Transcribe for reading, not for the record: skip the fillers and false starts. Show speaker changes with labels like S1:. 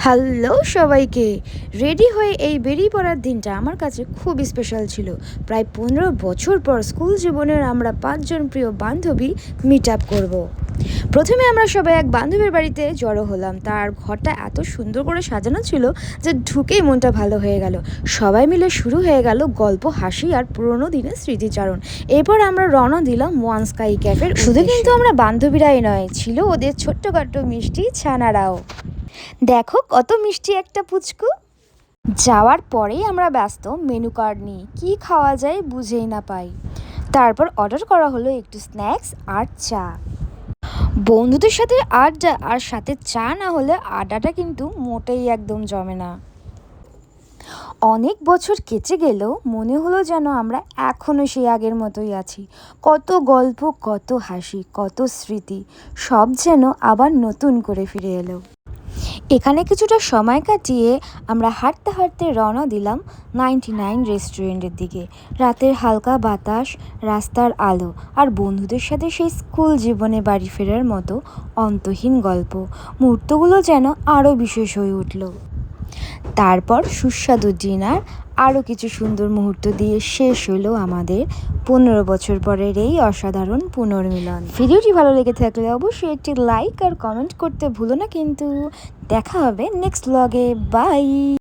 S1: Hello সবাইকে। Ready হয়ে এই বেরিয়ে পড়ার দিনটা আমার কাছে খুব স্পেশাল ছিল। প্রায় 15 বছর পর স্কুল জীবনের আমরা 5জন প্রিয় বান্ধবী মিট আপ করবো। প্রথমে আমরা সবাই এক বান্ধবীর বাড়িতে জড়ো হলাম। তার ঘরটা এত সুন্দর করে সাজানো ছিল যে ঢুকেই মনটা ভালো হয়ে গেল। সবাই মিলে শুরু হয়ে গেল গল্প, হাসি আর পুরোনো দিনের স্মৃতিচারণ। এরপর আমরা রওনা দিলাম ওয়ান স্কাই ক্যাফের। শুধু কিন্তু আমরা বান্ধবীরাই নয়, ছিল ওদের ছোট্টখাট্ট মিষ্টি ছানারাও। দেখো কত মিষ্টি একটা পুচকু। যাওয়ার পরেই আমরা ব্যস্ত মেনু কার্ড নিয়ে, কী খাওয়া যায় বুঝেই না পাই। তারপর অর্ডার করা হলো একটু স্ন্যাক্স আর চা। বন্ধুদের সাথে আড্ডা আর সাথে চা না হলে আড্ডাটা কিন্তু মোটেই একদম জমে না। অনেক বছর কেটে গেলেও মনে হলো যেন আমরা এখনও সেই আগের মতোই আছি। কত গল্প, কত হাসি, কত স্মৃতি, সব যেন আবার নতুন করে ফিরে এলো। এখানে কিছুটা সময় কাটিয়ে আমরা হাঁটতে হাঁটতে রওনা দিলাম 99 রেস্টুরেন্টের দিকে। রাতের হালকা বাতাস, রাস্তার আলো আর বন্ধুদের সাথে সেই স্কুল জীবনে বাড়ি ফেরার মতো অন্তহীন গল্প, মুহূর্তগুলো যেন আরও বিশেষ হয়ে উঠল। তারপর সুস্বাদু ডিনার, আরও কিছু সুন্দর মুহূর্ত দিয়ে শেষ হলো আমাদের 15 বছর পরের এই অসাধারণ পুনর্মিলন। ভিডিওটি ভালো লেগে থাকলে অবশ্যই একটি লাইক আর কমেন্ট করতে ভুলো না কিন্তু। দেখা হবে নেক্সট ব্লগে। বাই।